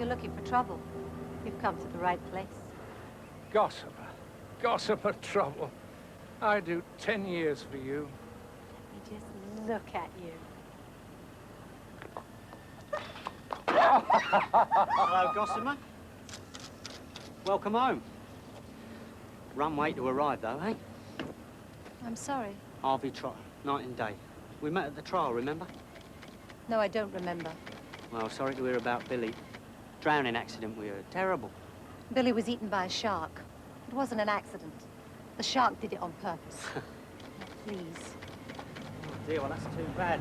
you're looking for trouble, you've come to the right place. Gossiper. Gossiper trouble. I do 10 years for you. You just look at you. Hello, Gossamer. Welcome home. Run wait to arrive, though, eh? I'm sorry. Harvey Trotter, night and day. We met at the trial, remember? No, I don't remember. Well, sorry to hear about Billy. Drowning accident we heard. Terrible. Billy was eaten by a shark. It wasn't an accident. The shark did it on purpose. Now, please. Oh, dear, well, that's too bad.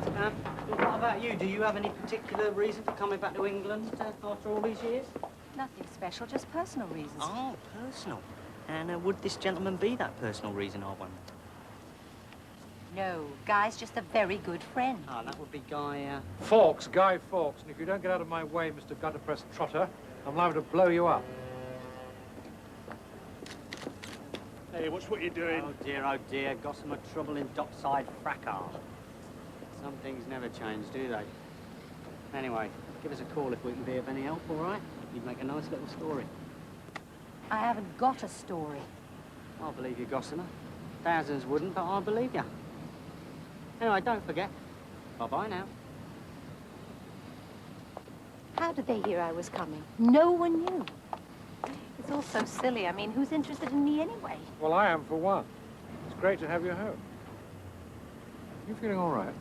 What about you? Do you have any particular reason for coming back to England after all these years? Nothing special, just personal reasons. Oh, personal. And would this gentleman be that personal reason, I wonder? No, Guy's just a very good friend. Oh, that would be Guy, Fawkes, Guy Fawkes. And if you don't get out of my way, Mr. Gutterpress Trotter, I'm liable to blow you up. Hey, watch what you're doing. Oh, dear. Gossamer trouble in dockside fracas. Some things never change, do they? Anyway, give us a call if we can be of any help, all right? You'd make a nice little story. I haven't got a story. I'll believe you, Gossamer. Thousands wouldn't, but I believe you. Anyway, don't forget. Bye-bye now. How did they hear I was coming? No one knew. It's all so silly. I mean, who's interested in me anyway? Well, I am, for one. It's great to have you home. You feeling all right?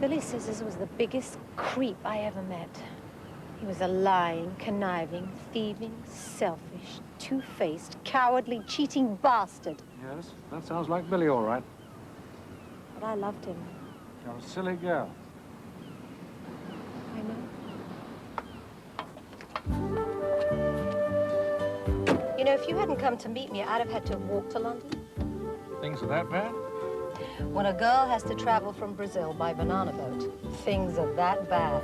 Billy says this was the biggest creep I ever met. He was a lying, conniving, thieving, selfish, two-faced, cowardly, cheating bastard. Yes, that sounds like Billy, all right. But I loved him. You're a silly girl. I know. You know, if you hadn't come to meet me, I'd have had to walk to London. Things are that bad? When a girl has to travel from Brazil by banana boat, things are that bad.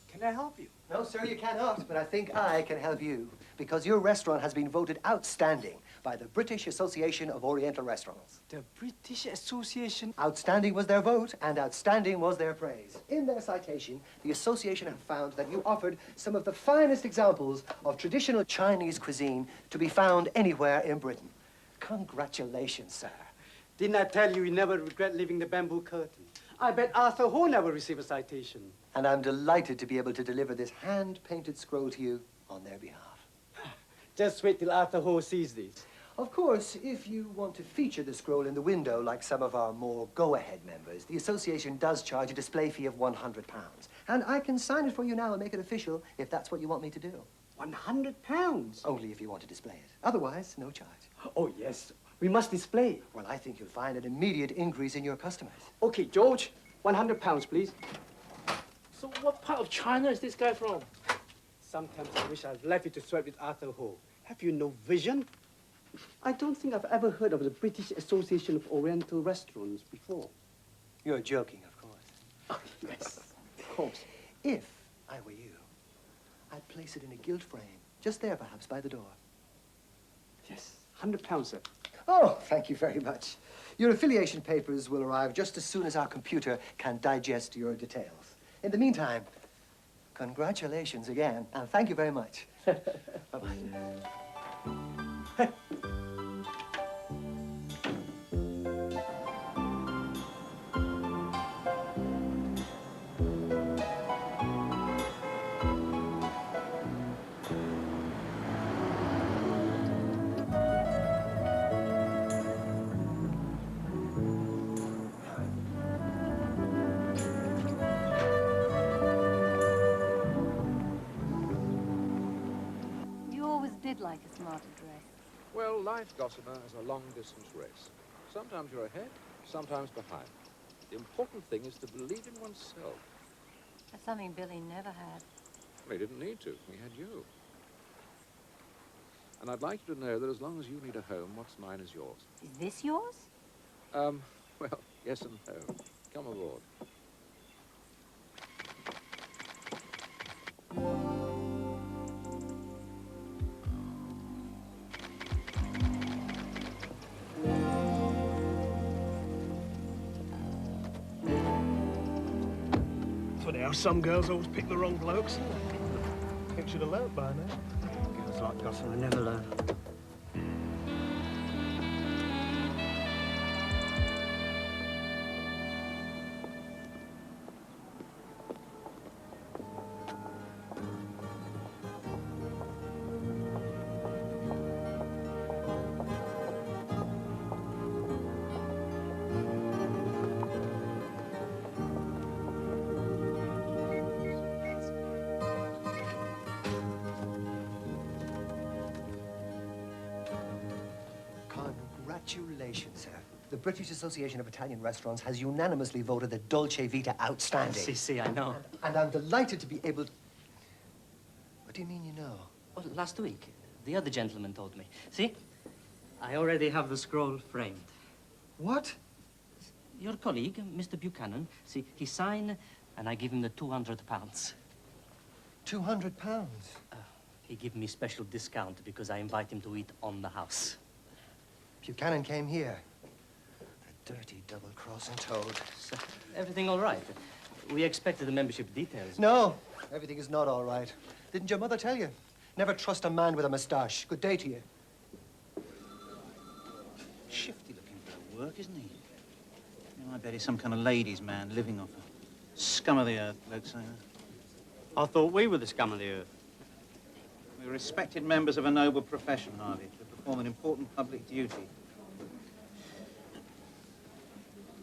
Can I help you? No, sir, you cannot, but I think I can help you, because your restaurant has been voted outstanding by the British Association of Oriental Restaurants. The British Association. Outstanding was their vote, and outstanding was their praise. In their citation, the association have found that you offered some of the finest examples of traditional Chinese cuisine to be found anywhere in Britain. Congratulations, sir. Didn't I tell you never regret leaving the bamboo curtain? I bet Arthur Ho never received a citation. And I'm delighted to be able to deliver this hand-painted scroll to you on their behalf. Just wait till Arthur Ho sees this. Of course, if you want to feature the scroll in the window like some of our more go-ahead members, the association does charge a display fee of £100. And I can sign it for you now and make it official if that's what you want me to do. £100? Only if you want to display it. Otherwise, no charge. Oh, yes. We must display. Well, I think you'll find an immediate increase in your customers. Okay, George, £100, please. So what part of China is this guy from? Sometimes I wish I'd left you to sweat with Arthur Ho. Have you no vision? I don't think I've ever heard of the British Association of Oriental Restaurants before. You're joking, of course. Oh, yes, of course. If I were you, I'd place it in a gilt frame, just there, perhaps, by the door. Yes, £100, sir. Oh, thank you very much. Your affiliation papers will arrive just as soon as our computer can digest your details. In the meantime, congratulations again, and thank you very much. Bye-bye. Like a smarter dress. Well, life, Gossamer, is a long-distance race. Sometimes you're ahead, sometimes behind. The important thing is to believe in oneself. That's something Billy never had. Well, he didn't need to. He had you. And I'd like you to know that as long as you need a home, what's mine is yours. Is this yours? Well, yes and no. Come aboard. Funny how some girls always pick the wrong blokes. I think she'd have learnt by now. Girls like Gossamer never learn. Congratulations, sir. The British Association of Italian Restaurants has unanimously voted the Dolce Vita outstanding. See, I know. And I'm delighted to be able... What do you mean you know? Well, last week, the other gentleman told me. See? I already have the scroll framed. What? Your colleague, Mr. Buchanan, see, he signed, and I give him the £200. £200? He give me special discount because I invite him to eat on the house. Buchanan came here. The dirty double-crossing toad. So, everything all right? We expected the membership details. No, everything is not all right. Didn't your mother tell you? Never trust a man with a moustache. Good day to you. Shifty looking for work, isn't he? I bet he's some kind of ladies' man living off a scum of the earth, blokes say. I thought we were the scum of the earth. We're respected members of a noble profession, Harvey, to perform an important public duty.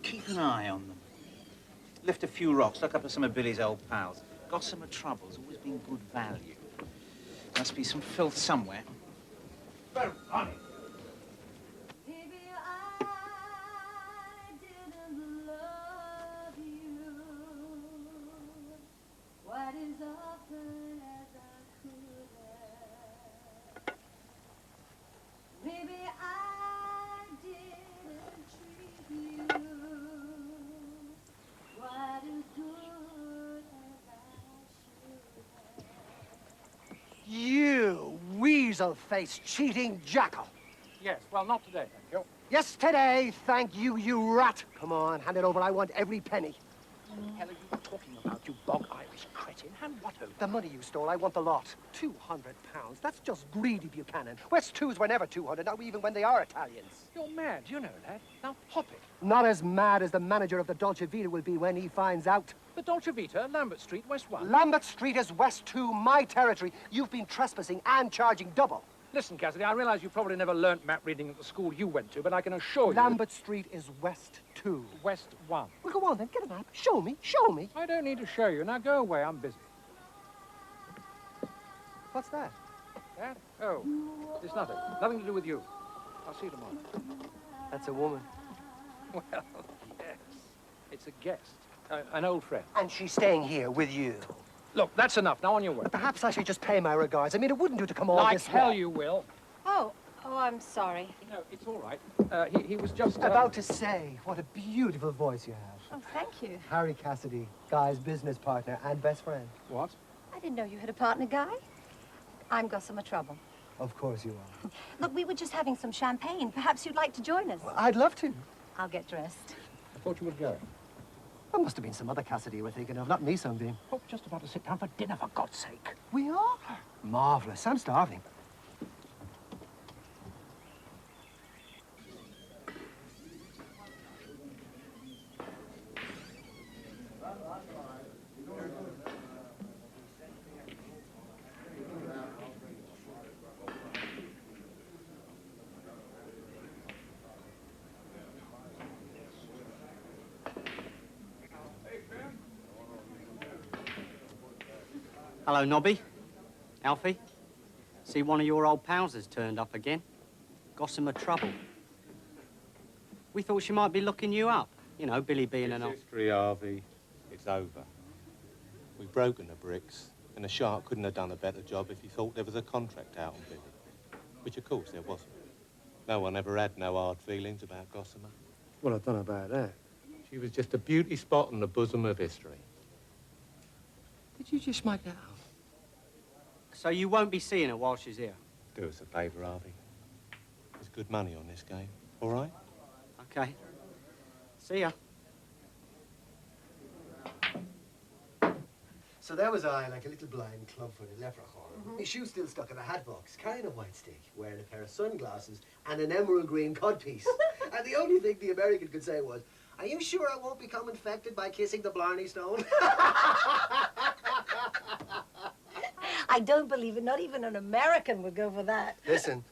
Keep an eye on them. Lift a few rocks, look up at some of Billy's old pals. Gossamer Trouble's always been good value. Must be some filth somewhere. Very funny. Baby, I didn't love you quite as often as I could have. Maybe I didn't treat you quite as good as I should have. You weasel-faced cheating jackal. Yes, well, not today, thank you. Yes, today, thank you, you rat. Come on, hand it over. I want every penny. What the hell are you talking about, you bog-Irish cretin? And what over? The money you stole, I want the lot. £200. That's just greedy, Buchanan. West Twos were never 200, not even when they are Italians. You're mad, you know that. Now, pop it. Not as mad as the manager of the Dolce Vita will be when he finds out. The Dolce Vita, Lambert Street, West 1. Lambert Street is West 2, my territory. You've been trespassing and charging double. Listen, Cassidy, I realize you probably never learnt map reading at the school you went to, but I can assure you... Lambert Street is West 2. West 1. Well, go on then, get a map. Show me, show me. I don't need to show you. Now, go away, I'm busy. What's that? That? Oh, it's nothing. Nothing to do with you. I'll see you tomorrow. That's a woman. Well, yes. It's a guest. An old friend. And she's staying here with you. Look, that's enough. Now on your way. But perhaps I should just pay my regards. I mean, it wouldn't do to come all Like this hell way. you will. Oh, I'm sorry. No, it's all right. He was just... About to say, what a beautiful voice you have. Oh, thank you. Harry Cassidy, Guy's business partner and best friend. What? I didn't know you had a partner, Guy. I'm Gossamer Trouble. Of course you are. Look, we were just having some champagne. Perhaps you'd like to join us. Well, I'd love to. I'll get dressed. I thought you would go. There must have been some other Cassidy you were thinking of, not me, Sunbeam. Oh, just about to sit down for dinner, for God's sake. We are? Marvellous. I'm starving. Hello, Nobby. Alfie. See, one of your old pals has turned up again. Gossamer Trouble. We thought she might be looking you up. You know, Billy being an old... History, Harvey. It's over. We've broken the bricks, and the shark couldn't have done a better job if he thought there was a contract out on Billy. Which, of course, there wasn't. No one ever had no hard feelings about Gossamer. Well, I don't know about that. She was just a beauty spot in the bosom of history. Did you just make that up? So you won't be seeing her while she's here? Do us a favour, Harvey. There's good money on this game, all right? Okay. See ya. So there was I, like a little blind club-footed leprechaun. My shoe still stuck in a hat box, carrying a white stick, wearing a pair of sunglasses and an emerald green codpiece. And the only thing the American could say was, "Are you sure I won't become infected by kissing the Blarney Stone?" I don't believe it. Not even an American would go for that. Listen,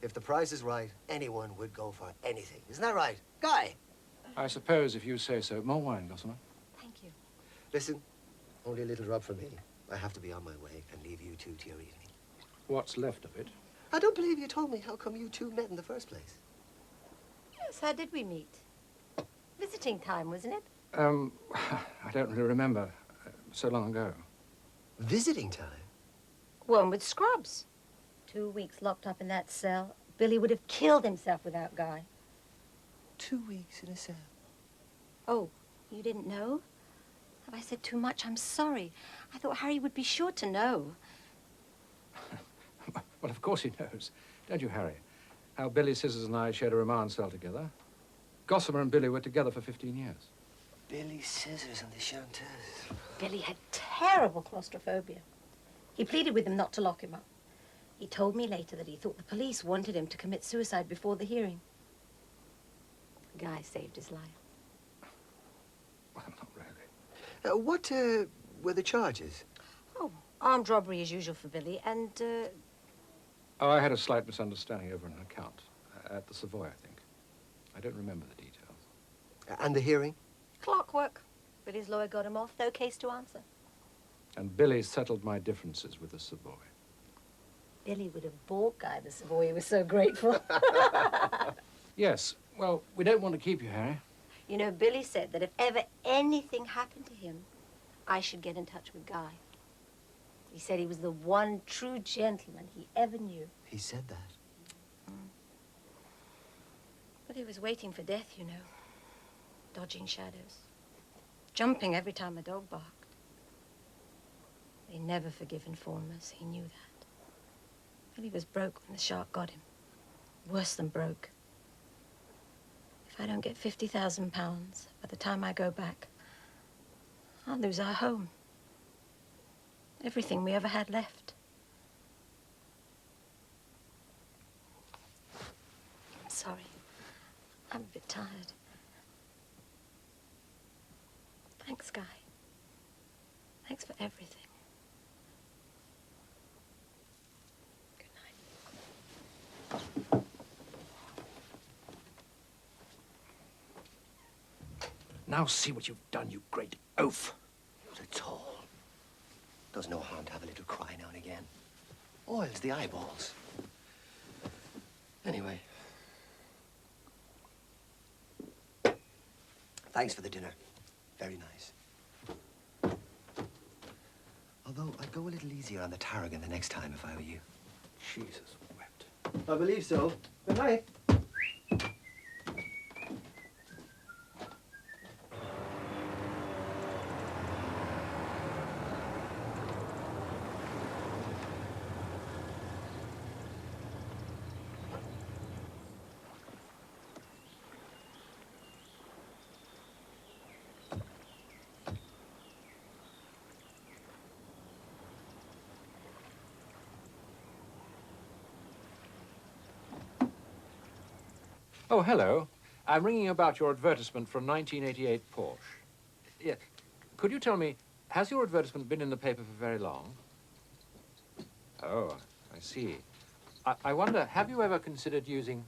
if the price is right, anyone would go for anything. Isn't that right? Guy? I suppose if you say so. More wine, Gossamer. Thank you. Listen, only a little rub for me. I have to be on my way and leave you two to your evening. What's left of it? I don't believe you told me how come you two met in the first place. Yes, how did we meet? Visiting time, wasn't it? I don't really remember. So long ago. Visiting time? One with Scrubs. 2 weeks locked up in that cell. Billy would have killed himself without Guy. 2 weeks in a cell. Oh, you didn't know? Have I said too much? I'm sorry. I thought Harry would be sure to know. Well, of course he knows. Don't you, Harry? How Billy Scissors and I shared a remand cell together. Gossamer and Billy were together for 15 years. Billy Scissors and the Chanteurs. Billy had terrible claustrophobia. He pleaded with them not to lock him up. He told me later that he thought the police wanted him to commit suicide before the hearing. Guy saved his life. Well, not really. What were the charges? Oh, armed robbery as usual for Billy, and, Oh, I had a slight misunderstanding over an account at the Savoy, I think. I don't remember the details. And the hearing? clockwork. Billy's lawyer got him off, no case to answer. And Billy settled my differences with the Savoy. Billy would have bought Guy the Savoy, he was so grateful. Yes, well, we don't want to keep you, Harry. You know, Billy said that if ever anything happened to him, I should get in touch with Guy. He said he was the one true gentleman he ever knew. He said that? But he was waiting for death, you know. Dodging shadows. Jumping every time a dog barked. They never forgive informers, he knew that. Billy was broke when the shark got him. Worse than broke. If I don't get £50,000 by the time I go back, I'll lose our home. Everything we ever had left. I'm sorry. I'm a bit tired. Thanks, Guy. Thanks for everything. Good night. Now see what you've done, you great oaf. Not at all. Does no harm to have a little cry now and again. Oils the eyeballs. Anyway. Thanks for the dinner. Very nice. Although I'd go a little easier on the tarragon the next time if I were you. Jesus wept. I believe so. Good night. Oh, hello. I'm ringing about your advertisement for a 1988 Porsche. Yeah. Could you tell me, has your advertisement been in the paper for very long? Oh, I see. I wonder, have you ever considered using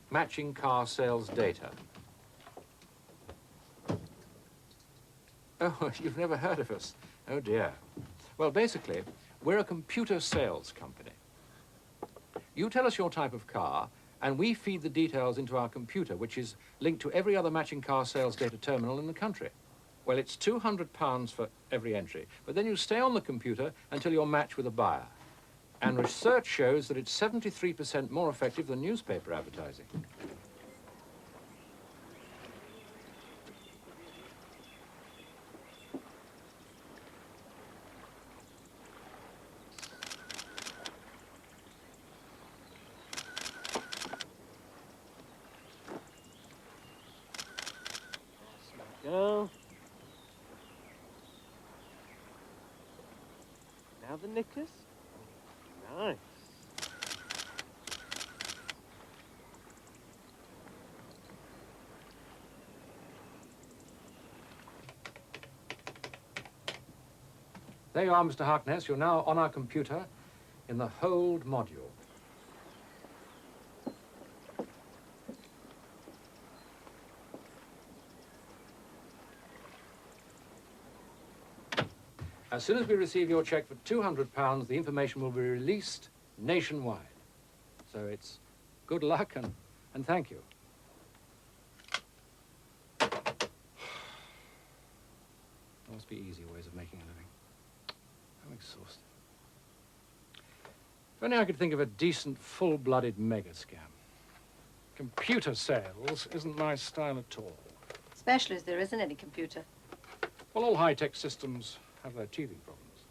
matching car sales data? Oh, you've never heard of us? Oh, dear. Well, basically, we're a computer sales company. You tell us your type of car, and we feed the details into our computer, which is linked to every other matching car sales data terminal in the country. Well, it's £200 for every entry, but then you stay on the computer until you're matched with a buyer. And research shows that it's 73% more effective than newspaper advertising. Go. Now the knickers. Nice. There you are, Mr. Harkness. You're now on our computer in the hold module. As soon as we receive your check for £200, the information will be released nationwide. So it's good luck and thank you. There must be easier ways of making a living. I'm exhausted. If only I could think of a decent, full-blooded mega scam. Computer sales isn't my style at all. Especially as there isn't any computer. Well, all high-tech systems have their teething problems.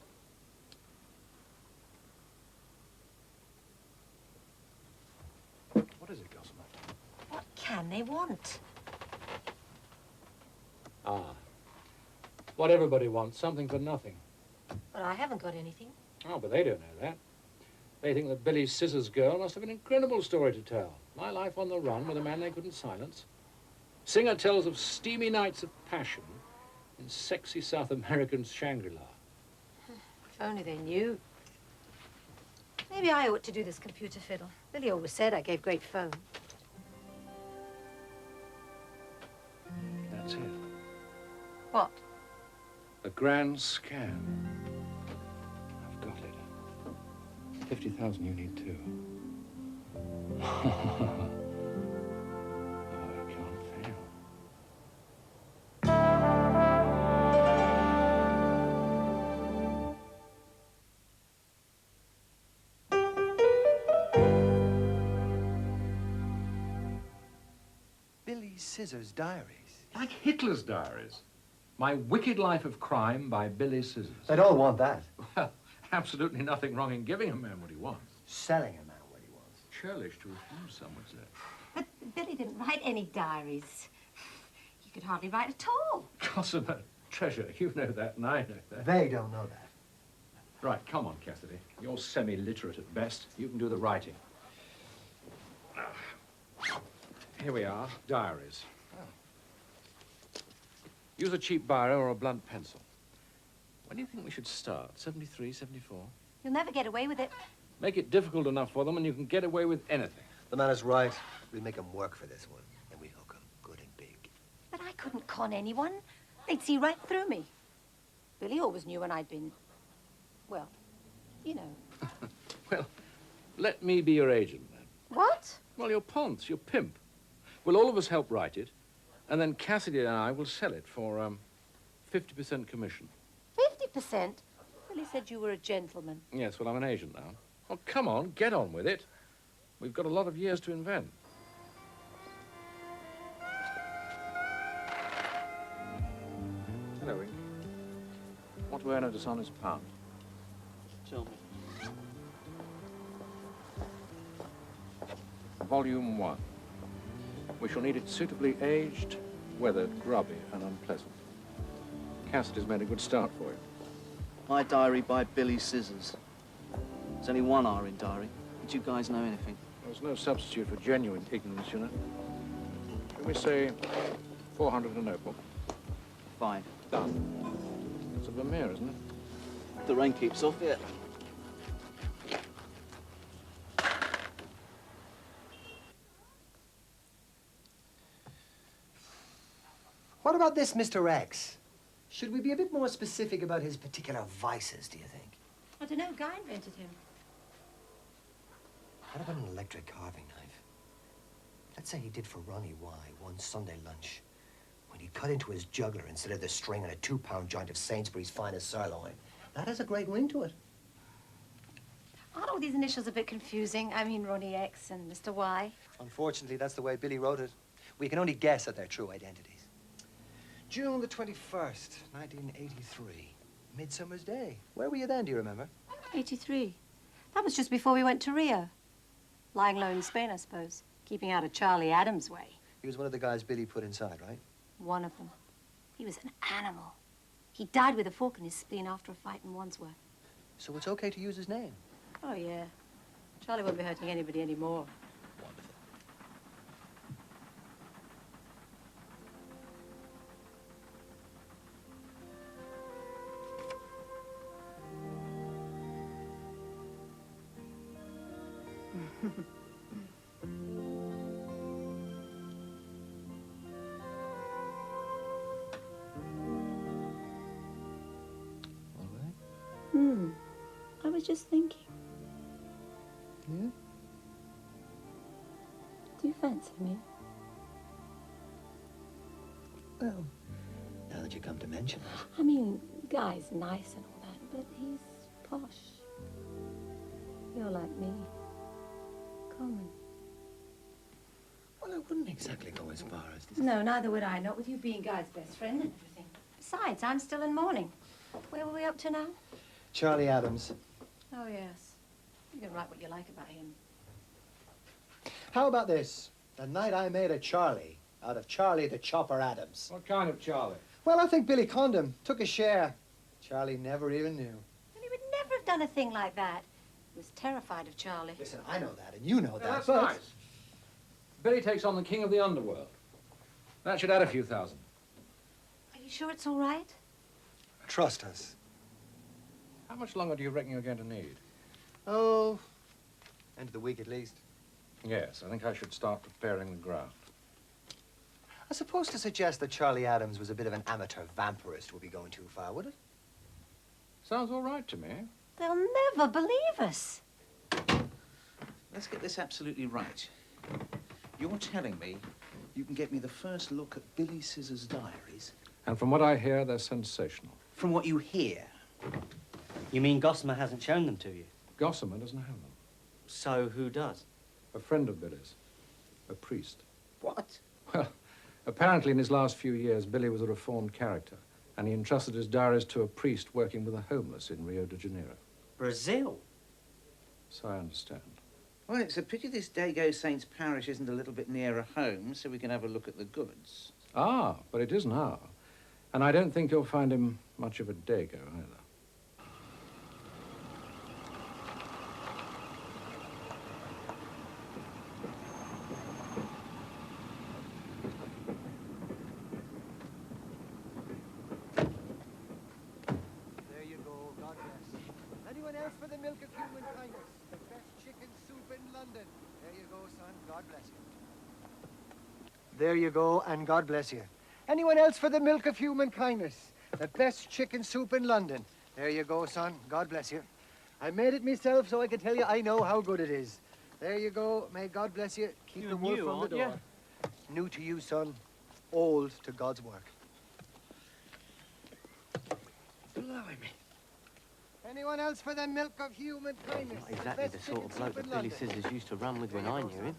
What is it, Gossamer? What can they want? Ah. What everybody wants, something for nothing. Well, I haven't got anything. Oh, but they don't know that. They think that Billy Scissors Girl must have an incredible story to tell. My life on the run with a man they couldn't silence. Singer tells of steamy nights of passion in sexy South American Shangri-La. If only they knew. Maybe I ought to do this computer fiddle. Billy always said I gave great phone. That's it. What? A grand scam. I've got it. 50,000 you need too. Oh, it can't fail. Billy Scissors' diaries. Like Hitler's diaries. My Wicked Life of Crime by Billy Scissors. They'd all want that. Well, absolutely nothing wrong in giving a man what he wants. Selling a man what he wants. Churlish to refuse, some would say. But Billy didn't write any diaries. He could hardly write at all. Gossamer, treasure, you know that and I know that. They don't know that. Right, come on, Cassidy. You're semi-literate at best. You can do the writing. Here we are, diaries. Use a cheap biro or a blunt pencil. When do you think we should start? 73, 74? You'll never get away with it. Make it difficult enough for them and you can get away with anything. The man is right. We'll make him work for this one. And we hook him good and big. But I couldn't con anyone. They'd see right through me. Billy always knew when I'd been, well, you know. Well, let me be your agent then. What? Well, your Ponce, your pimp. We'll all of us help write it, and then Cassidy and I will sell it for 50% commission. 50%? Billy said you were a gentleman. Yes, well, I'm an agent now. Oh, come on, get on with it. We've got a lot of years to invent. Hello, Ink. Want to earn a dishonest pound? Tell me. Volume 1. We shall need it suitably aged, weathered, grubby, and unpleasant. Cassidy's made a good start for you. My diary by Billy Scissors. There's only one R in diary. Did you guys know anything? There's no substitute for genuine ignorance, you know. Shall we say 400 a notebook? Fine. Done. It's a Vermeer, isn't it? The rain keeps off, yeah. What about this Mr. X? Should we be a bit more specific about his particular vices, do you think? I don't know. Guy invented him. What about an electric carving knife? Let's say he did for Ronnie Y one Sunday lunch, when he cut into his jugular instead of the string on a 2-pound joint of Sainsbury's finest sirloin. That has a great ring to it. Aren't all these initials a bit confusing? I mean, Ronnie X and Mr. Y. Unfortunately, that's the way Billy wrote it. We can only guess at their true identities. June the 21st, 1983. Midsummer's Day. Where were you then, do you remember? 83. That was just before we went to Rio. Lying low in Spain, I suppose. Keeping out of Charlie Adams' way. He was one of the guys Billy put inside, right? One of them. He was an animal. He died with a fork in his spleen after a fight in Wandsworth. So it's okay to use his name? Oh, yeah. Charlie won't be hurting anybody anymore. Wonderful. All right. I was just thinking. Yeah? Do you fancy me? Well, now that you come to mention it. I mean, Guy's nice and all that, but he's posh. You're like me. Common. Well, I wouldn't exactly go as far as this. No, neither would I. Not with you being Guy's best friend and everything. Besides, I'm still in mourning. Where were we up to now? Charlie Adams. Oh, yes. You can write what you like about him. How about this? The night I made a Charlie out of Charlie the Chopper Adams. What kind of Charlie? Well, I think Billy conned him, took a share. Charlie never even knew. Well, he would never have done a thing like that. He was terrified of Charlie. Listen, I know that, and you know that, That's but... nice. Billy takes on the king of the underworld. That should add a few thousand. Are you sure it's all right? Trust us. How much longer do you reckon you're going to need? Oh, end of the week at least. Yes, I think I should start preparing the ground. I suppose to suggest that Charlie Adams was a bit of an amateur vampirist would be going too far, would it? Sounds all right to me. They'll never believe us. Let's get this absolutely right. You're telling me you can get me the first look at Billy Scissors' diaries? And from what I hear, they're sensational. From what you hear? You mean Gossamer hasn't shown them to you? Gossamer doesn't have them. So who does? A friend of Billy's. A priest. What? Well, apparently in his last few years, Billy was a reformed character, and he entrusted his diaries to a priest working with the homeless in Rio de Janeiro. Brazil? So I understand. Well, it's a pity this Dago Saints parish isn't a little bit nearer home so we can have a look at the goods. Ah, but it is now. And I don't think you'll find him much of a dago either. There you go, God bless. Anyone else for the milk of human kindness? The best chicken soup in London. There you go, son. God bless you. There you go, and God bless you. Anyone else for the milk of human kindness? The best chicken soup in London. There you go, son. God bless you. I made it myself so I can tell you I know how good it is. There you go. May God bless you. Keep You're the wolf new, from the aren't door. you? New to you, son. Old to God's work. Blimey. Anyone else for the milk of human kindness? Not exactly the sort of bloke that Billy Scissors used to run with when I knew him.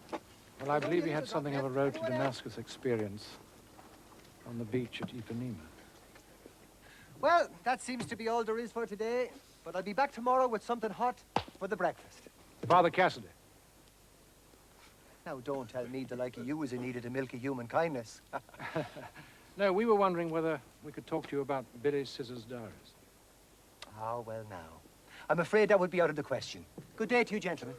Well, I believe he had something of a road to Damascus experience on the beach at Ipanema. Well, that seems to be all there is for today. But I'll be back tomorrow with something hot for the breakfast. Father Cassidy. Now, don't tell me the like of you is in need of the milk of human kindness. No, we were wondering whether we could talk to you about Billy Scissors' diaries. Ah, well, now. I'm afraid that would be out of the question. Good day to you, gentlemen.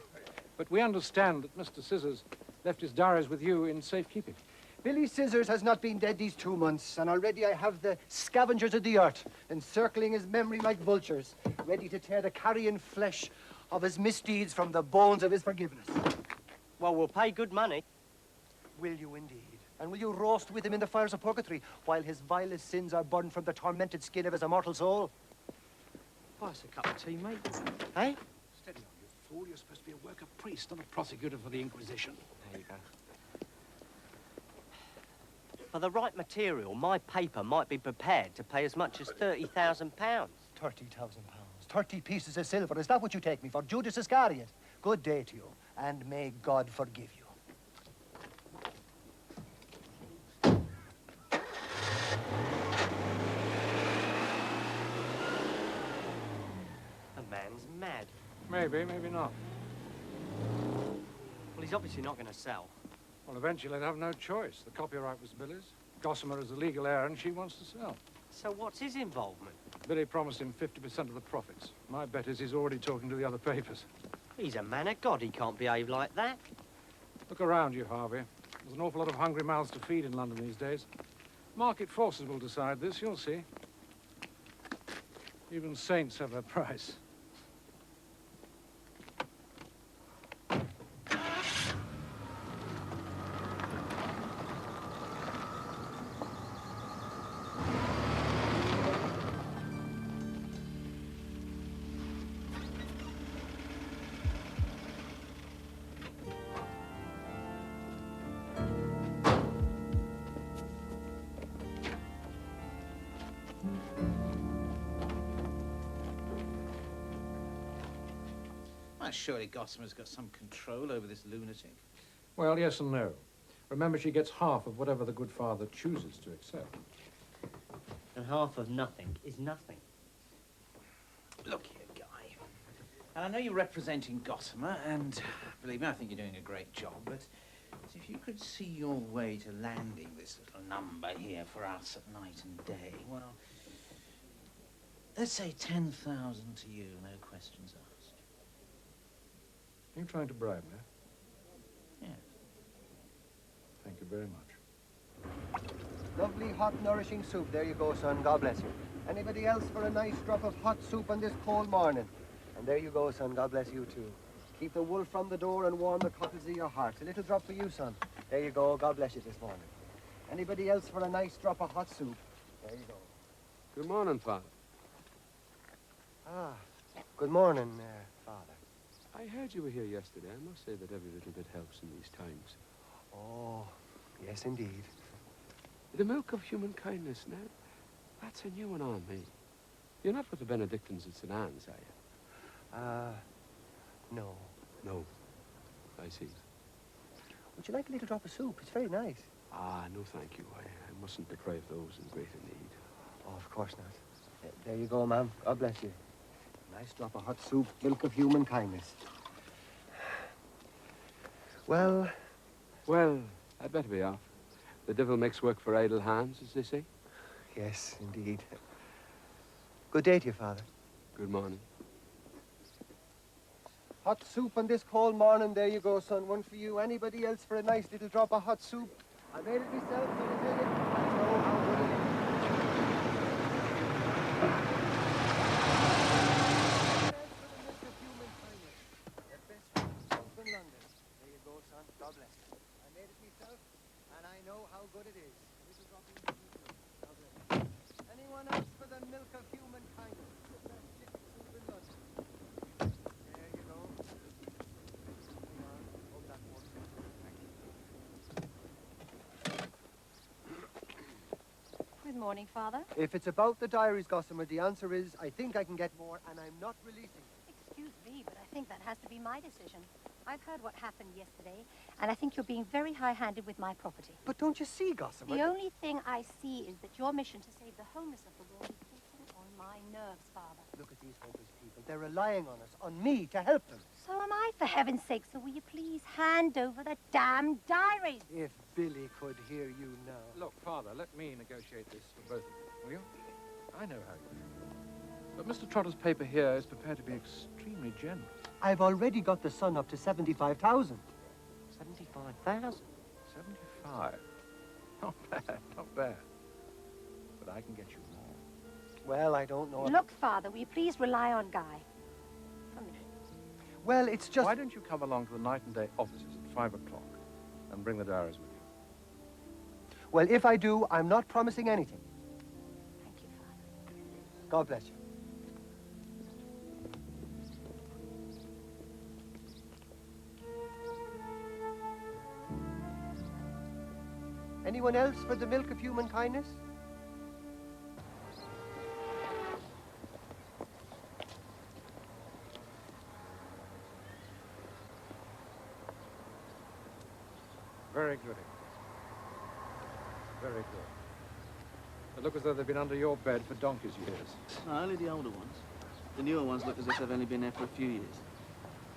But we understand that Mr. Scissors left his diaries with you in safekeeping. Billy Scissors has not been dead these 2 months, and already I have the scavengers of the earth encircling his memory like vultures, ready to tear the carrion flesh of his misdeeds from the bones of his forgiveness. Well, we'll pay good money. Will you indeed? And will you roast with him in the fires of purgatory while his vilest sins are burned from the tormented skin of his immortal soul? Buy us a cup of tea, mate. Eh? Steady on, you fool. You're supposed to be a worker priest, not a prosecutor for the Inquisition. There you go. For the right material, my paper might be prepared to pay as much as £30,000. £30,000. 30 pieces of silver. Is that what you take me for? Judas Iscariot? Good day to you, and may God forgive you. The man's mad. Maybe, maybe not. Well, he's obviously not going to sell. Well, eventually they'll have no choice. The copyright was Billy's. Gossamer is the legal heir, and she wants to sell. So what's his involvement? Billy promised him 50% of the profits. My bet is he's already talking to the other papers. He's a man of God. He can't behave like that. Look around you, Harvey. There's an awful lot of hungry mouths to feed in London these days. Market forces will decide this, you'll see. Even saints have their price. Well, surely Gossamer's got some control over this lunatic. Well, yes and no. Remember, she gets half of whatever the good father chooses to accept. And half of nothing is nothing. Look here, Guy. And I know you're representing Gossamer, and believe me, I think you're doing a great job, but if you could see your way to landing this little number here for us at night and day, well, let's say 10,000 to you, no questions asked. Are you trying to bribe me? Yes. Thank you very much. Lovely, hot, nourishing soup. There you go, son. God bless you. Anybody else for a nice drop of hot soup on this cold morning? And there you go, son. God bless you, too. Keep the wool from the door and warm the cockles of your heart. A little drop for you, son. There you go. God bless you this morning. Anybody else for a nice drop of hot soup? There you go. Good morning, Father. Ah, good morning, Father. I heard you were here yesterday. I must say that every little bit helps in these times. Oh, yes, indeed. The milk of human kindness, now, that's a new one on me. You're not with the Benedictines at St. Anne's, are you? No. No. I see. Would you like a little drop of soup? It's very nice. Ah, no, thank you. I mustn't deprive those in greater need. Oh, of course not. There you go, ma'am. God bless you. Nice drop of hot soup, milk of human kindness. Well, I'd better be off. The devil makes work for idle hands, as they say. yes, indeed. Good day to you, Father. Good morning. Hot soup on this cold morning. There you go, son. One for you. Anybody else for a nice little drop of hot soup? I made it myself, so I made it. I know how good it is. From London. There you go, son. God bless you. I made it myself, and I know how good it is. A little drop in the soup. God bless you. Anyone else for the milk of human kindness? The best chicken soup in London. There you go. Hang on. Hold that one. Thank you. Good morning, Father. If it's about the diaries, Gossamer, the answer is I think I can get more, and I'm not releasing it. Excuse me, but I think that has to be my decision. I've heard what happened yesterday, and I think you're being very high-handed with my property. But don't you see, Gossamer? The only thing I see is that your mission to save the homeless of the world is getting on my nerves, Father. Look at these homeless people. They're relying on us, on me, to help them. So am I, for heaven's sake. So will you please hand over the damn diaries? If Billy could hear you now. Look, Father, let me negotiate this for both of you, will you? I know how you feel. But Mr. Trotter's paper here is prepared to be extremely generous. I've already got the sun up to 75,000. 75,000? 75. Not bad, not bad. But I can get you more. Well, I don't know. Look, Father, will you please rely on Guy? For me. Well, it's just... Why don't you come along to the night and day offices at 5 o'clock and bring the diaries with you? Well, if I do, I'm not promising anything. Thank you, Father. God bless you. Anyone else for the milk of human kindness? Very good. Very good. They look as though they've been under your bed for donkey's years. No, only the older ones. The newer ones look as if they've only been there for a few years.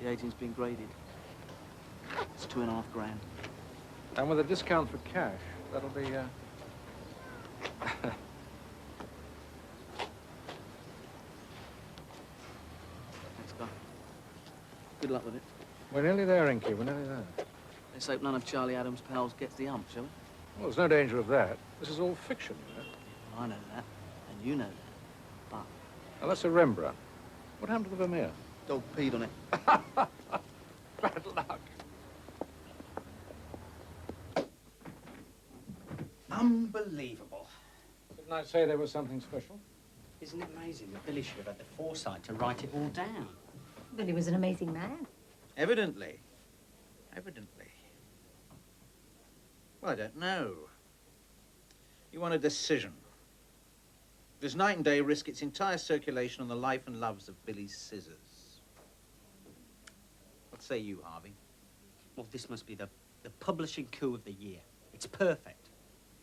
The aging's been graded. It's $2.5 grand. And with a discount for cash, that'll be, Thanks, guy. Good luck with it. We're nearly there, Inky. We're nearly there. Let's hope none of Charlie Adams' pals gets the hump, shall we? Well, there's no danger of that. This is all fiction, you know. I know that, and you know that. But Now, that's a Rembrandt. What happened to the Vermeer? dog peed on it. Bad luck. Unbelievable. Didn't I say there was something special? Isn't it amazing that Billy should have had the foresight to write it all down? Billy was an amazing man. Evidently. Evidently. Well, I don't know. You want a decision. Does Night and Day risk its entire circulation on the life and loves of Billy's scissors? What say you, Harvey? Well, this must be the publishing coup of the year. It's perfect.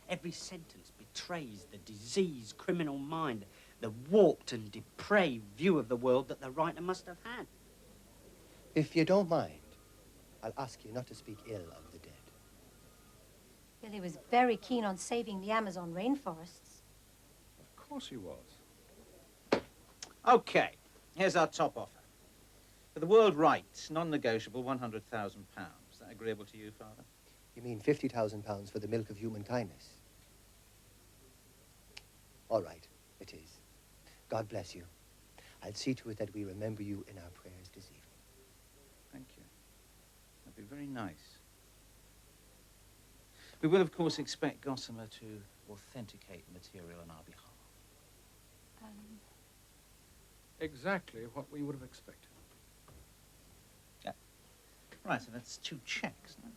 Every sentence betrays the diseased criminal mind, the warped and depraved view of the world that the writer must have had. If you don't mind, I'll ask you not to speak ill of the dead. Billy was very keen on saving the Amazon rainforests. Of course he was. Okay, here's our top offer. For the world rights, non-negotiable, £100,000. Is that agreeable to you, Father? You mean £50,000 for the milk of human kindness? All right, it is. God bless you. I'll see to it that we remember you in our prayers this evening. Thank you. That'd be very nice. We will, of course, expect Gossamer to authenticate the material on our behalf. Exactly what we would have expected. Yeah. Right, so that's 2 checks, no?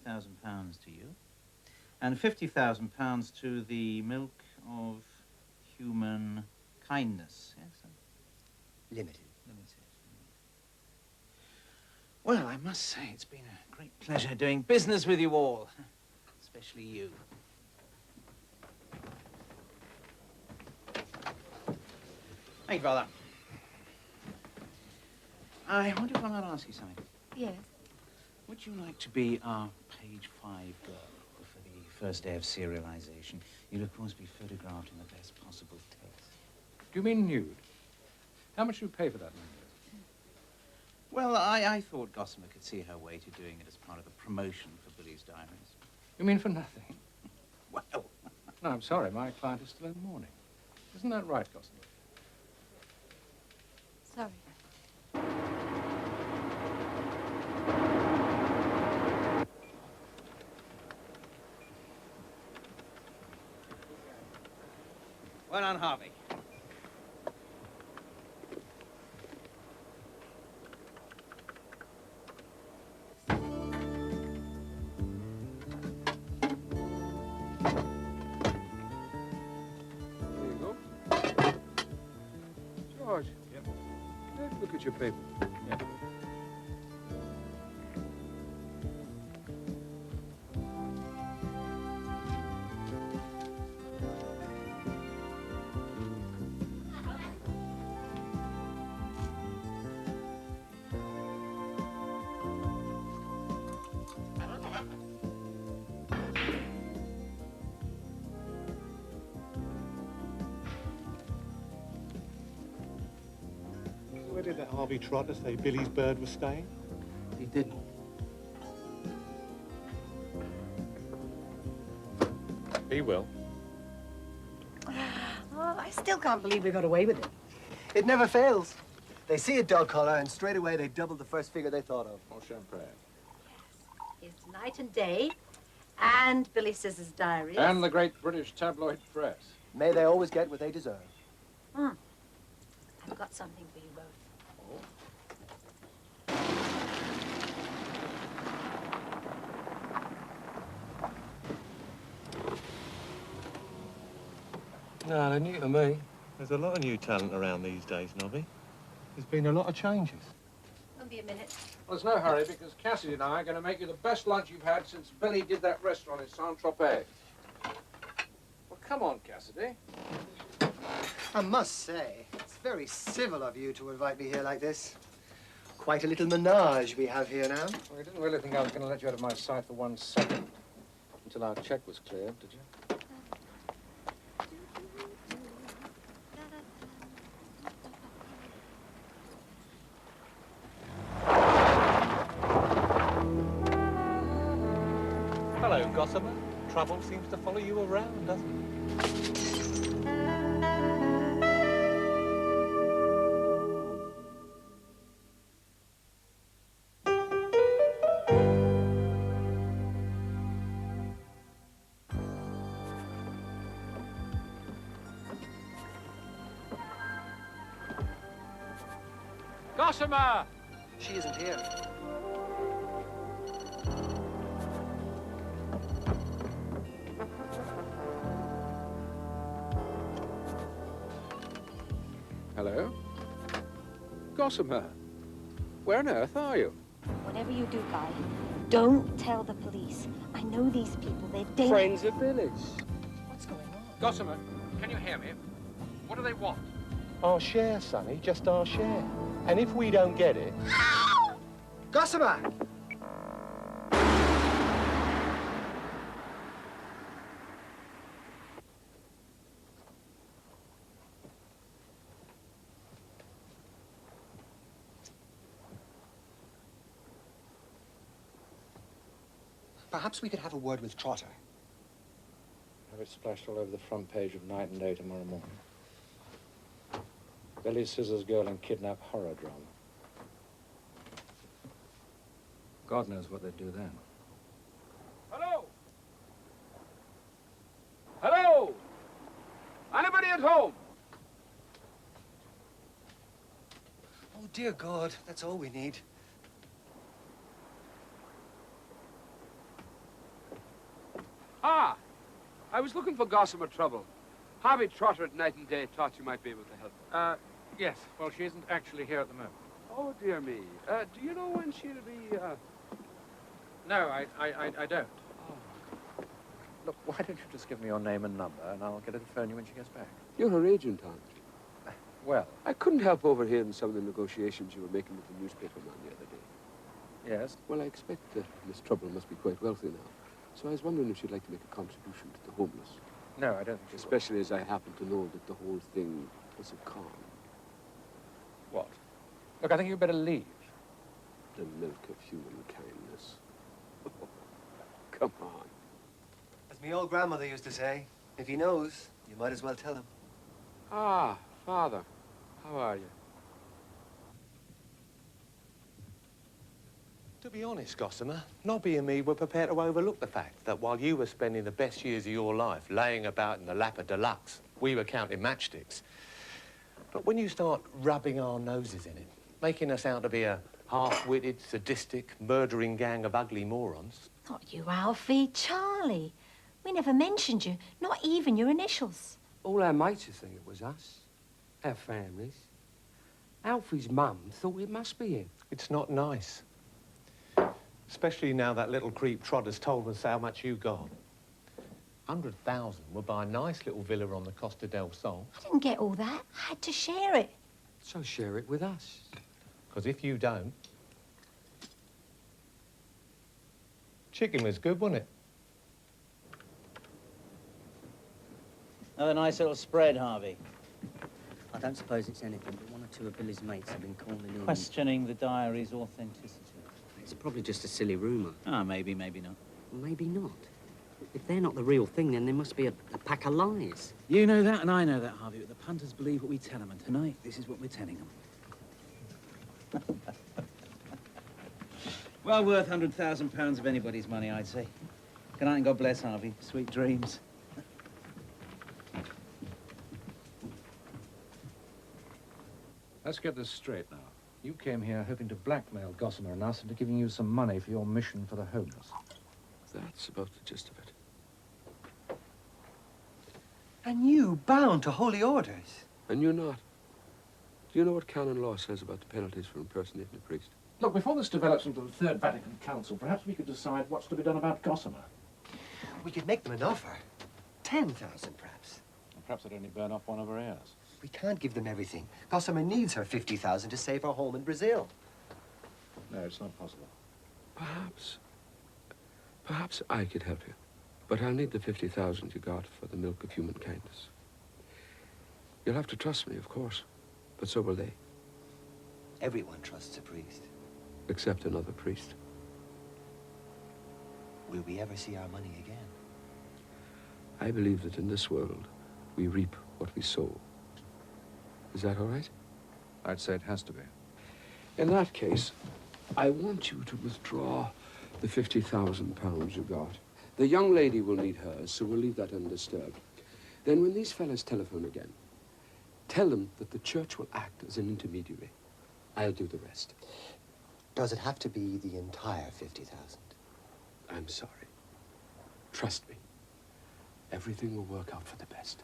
£50,000 to you, and £50,000 to the milk of human kindness. Yes, Limited. limited. Well, I must say it's been a great pleasure doing business with you all, especially you. Thank you, Father. I wonder if I might ask you something. Yes. Would you like to be our page 5 girl for the first day of serialization? You'll, of course, be photographed in the best possible taste. Do you mean nude? How much do you pay for that, man? Well, I thought Gossamer could see her way to doing it as part of the promotion for Billy's diaries. You mean for nothing? Well... No, I'm sorry. My client is still in mourning. Isn't that right, Gossamer? Sorry. Well done, Harvey. There you go. George. Yep. Look at your paper. Yep. Where did that Harvey Trotter say Billy's bird was staying? He didn't. He will. Oh, I still can't believe we got away with it. It never fails. They see a dog collar and straight away they double the first figure they thought of. More champagne. It's Night and Day, and Billy Scissors' diaries. And the great British tabloid press. May they always get what they deserve. I've got something for you both. No, they're new to me. There's a lot of new talent around these days, Nobby. There's been a lot of changes. Won't be a minute. Well, there's no hurry because Cassidy and I are going to make you the best lunch you've had since Billy did that restaurant in Saint-Tropez. Well, come on, Cassidy. I must say, it's very civil of you to invite me here like this. Quite a little menage we have here now. Well, you didn't really think I was going to let you out of my sight for 1 second until our check was cleared, did you? Hello, Gossamer. Trouble seems to follow you around, doesn't it? Gossamer! She isn't here. Hello? Gossamer, where on earth are you? Whatever you do, Guy, don't tell the police. I know these people. They're dangerous. Friends of Billy's. What's going on? Gossamer, can you hear me? What do they want? Our share, Sonny, just our share. And if we don't get it... Gossamer! Perhaps we could have a word with Trotter. Have it splashed all over the front page of Night and Day tomorrow morning. Billy Scissors Girl and Kidnap horror drama. God knows what they'd do then. Hello? Hello? Anybody at home? Oh, dear God, that's all we need. Ah, I was looking for Gossamer Trouble. Harvey Trotter at Night and Day thought you might be able to help her. Yes. Well, she isn't actually here at the moment. Oh, dear me. Do you know when she'll be, No, I don't. Oh. Look, why don't you just give me your name and number, and I'll get her to phone you when she gets back. You're her agent, aren't you? Well, I couldn't help overhearing some of the negotiations you were making with the newspaperman the other day. yes. Well, I expect Miss Trouble must be quite wealthy now. So I was wondering if she'd like to make a contribution to the homeless. No, I don't think she will. Especially as I happen to know that the whole thing was a con. What? Look, I think you'd better leave. The milk of human kindness. Come on. As my old grandmother used to say, if he knows, you might as well tell him. Ah, Father. How are you? To be honest, Gossamer, Nobby and me were prepared to overlook the fact that while you were spending the best years of your life laying about in the lap of deluxe, we were counting matchsticks. But when you start rubbing our noses in it, making us out to be a half-witted, sadistic, murdering gang of ugly morons... Not you, Alfie. Charlie. We never mentioned you. Not even your initials. All our mates would think it was us. Our families. Alfie's mum thought it must be him. It's not nice. Especially now that little creep Trotter's told us how much you got. 100,000 would buy a nice little villa on the Costa del Sol. I didn't get all that. I had to share it. So share it with us. Because if you don't... Chicken was good, wasn't it? Another nice little spread, Harvey. I don't suppose it's anything, but one or two of Billy's mates have been calling in. Questioning the diary's authenticity. It's probably just a silly rumour. Ah, maybe, maybe not. Well, maybe not. If they're not the real thing, then they must be a pack of lies. You know that, and I know that, Harvey, but the punters believe what we tell them, and tonight, this is what we're telling them. Well worth £100,000 of anybody's money, I'd say. Good night and God bless, Harvey. Sweet dreams. Let's get this straight now. You came here hoping to blackmail Gossamer and us into giving you some money for your mission for the homeless. That's about the gist of it. And you bound to holy orders? And you're not. Do you know what canon law says about the penalties for impersonating a priest? Look, before this develops into the Third Vatican Council, perhaps we could decide what's to be done about Gossamer. We could make them an offer. 10,000, perhaps. And perhaps they'd only burn off one of her heirs. We can't give them everything. Gossamer needs her 50,000 to save her home in Brazil. No, it's not possible. Perhaps I could help you. But I'll need the 50,000 you got for the milk of human kindness. You'll have to trust me, of course. But so will they. Everyone trusts a priest. Except another priest. Will we ever see our money again? I believe that in this world, we reap what we sow. Is that all right? I'd say it has to be. In that case, I want you to withdraw the 50,000 pounds you got. The young lady will need hers, so we'll leave that undisturbed. Then when these fellas telephone again, tell them that the church will act as an intermediary. I'll do the rest. Does it have to be the entire 50,000? I'm sorry. Trust me. Everything will work out for the best.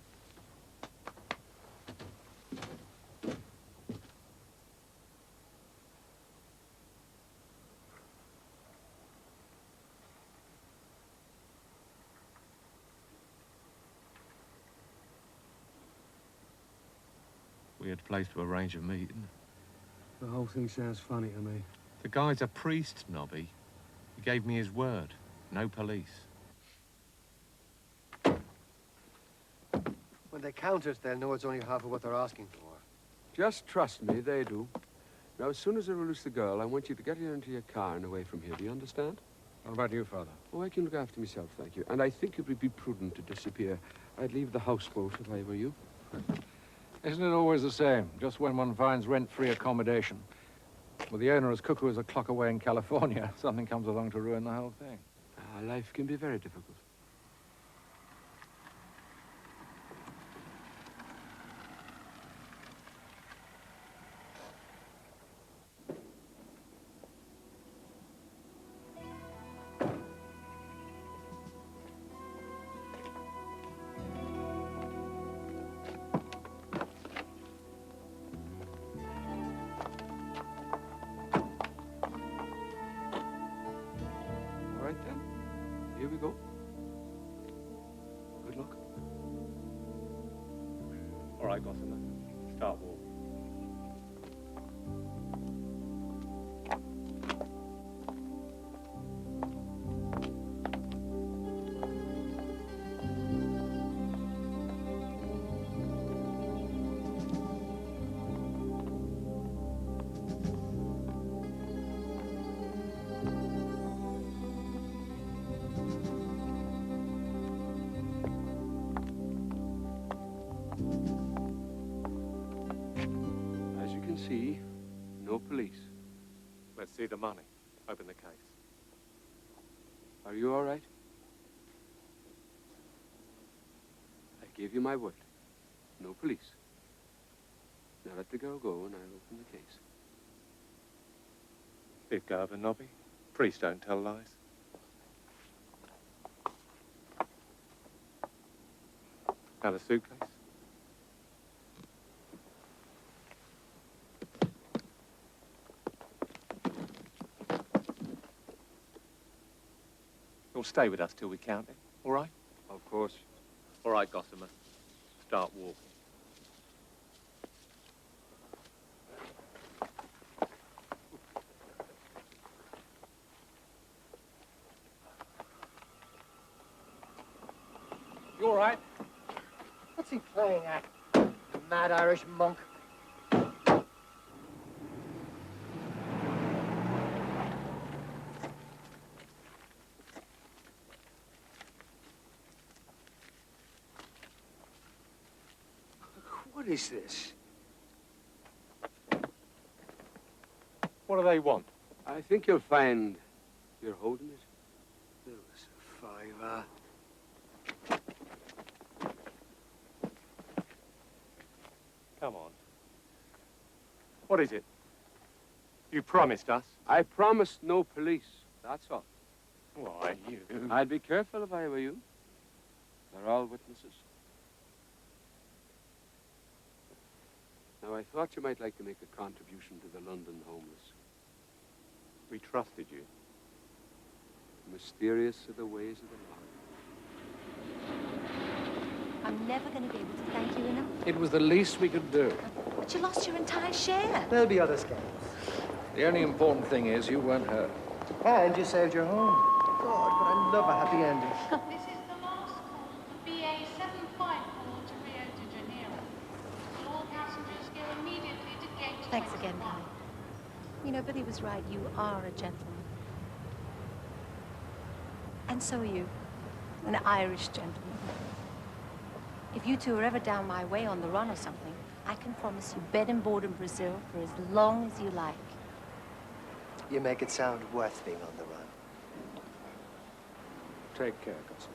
Weird place to arrange a meeting. The whole thing sounds funny to me. The guy's a priest, Nobby. He gave me his word. No police. When they count it, they'll know it's only half of what they're asking for. Just trust me, they do. Now, as soon as I release the girl, I want you to get her into your car and away from here. Do you understand? What about you, Father? Oh, I can look after myself, thank you. And I think it would be prudent to disappear. I'd leave the houseboat if I were you. Isn't it always the same? Just when one finds rent-free accommodation, with the owner as cuckoo as a clock away in California, something comes along to ruin the whole thing. Life can be very difficult. All right, then. Here we go. Good luck. All right, Gossamer. Start walk. As you can see, no police. Let's see the money. Open the case. Are you all right? I gave you my word. No police. Now let the girl go and I'll open the case. Big go of a Nobby. Priests don't tell lies. Now the suitcase. You'll stay with us till we count it, all right? Of course. All right, Gossamer. Start walking. You all right? What's he playing at? The mad Irish monk. What is this? What do they want? I think you'll find you're holding it. There was a fiver. Come on. What is it? You promised us. I promised no police. That's all. Why, you... I'd be careful if I were you. They're all witnesses. Now, I thought you might like to make a contribution to the London homeless. We trusted you. Mysterious are the ways of the land. I'm never going to be able to thank you enough. It was the least we could do. But you lost your entire share. There'll be other scams. The only important thing is you weren't hurt. And you saved your home. God, but I love a happy ending. This is the last call, the BA 754 to Rio de Janeiro. Will all passengers go immediately to gate 21? Thanks again, Billy. You know, Billy was right. You are a gentleman. And so are you. An Irish gentleman. If you two are ever down my way on the run or something, I can promise you bed and board in Brazil for as long as you like. You make it sound worth being on the run. Take care, Gosling.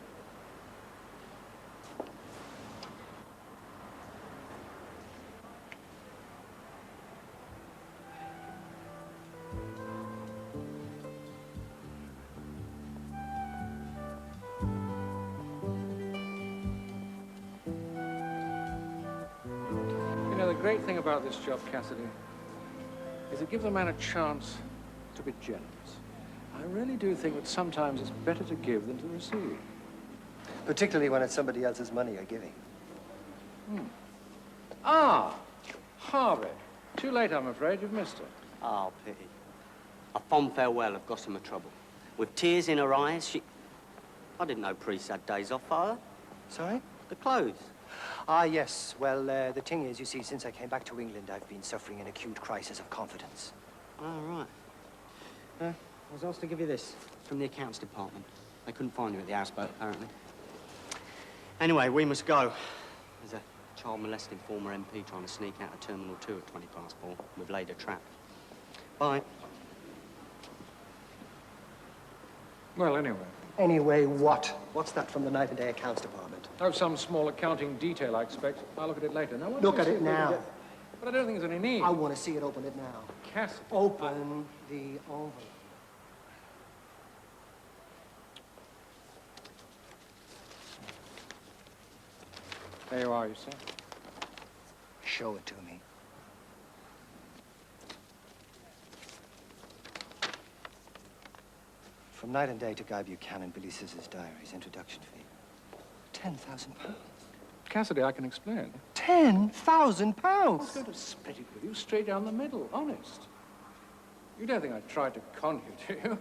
You know, the great thing about this job, Cassidy, is it gives a man a chance to be generous. I really do think that sometimes it's better to give than to receive. Particularly when it's somebody else's money you're giving. Ah, Harvey. Too late, I'm afraid. You've missed her. Oh, pity. A fond farewell of Gossamer Trouble. With tears in her eyes, she... I didn't know priests had days off, father. Sorry? The clothes. Ah, yes. Well, the thing is, you see, since I came back to England, I've been suffering an acute crisis of confidence. Oh, right. I was asked to give you this from the accounts department. They couldn't find you at the houseboat, apparently. Anyway, we must go. There's a child-molesting former MP trying to sneak out of Terminal 2 at 4:20. We've laid a trap. Bye. Well, anyway. Anyway, what? What's that from the night and day accounts department? Oh, some small accounting detail, I expect. I'll look at it later. Now, why don't Look you at see it now. But I don't think there's any need. I want to see it. Open it now. Cassidy. Open the envelope. There you are, you see. Show it to me. From Night and Day to Guy Buchanan, Billy Scissors' Diaries, introduction fee. £10,000. Cassidy, I can explain. £10,000? I was going to split it with you straight down the middle, honest. You don't think I tried to con you, do you?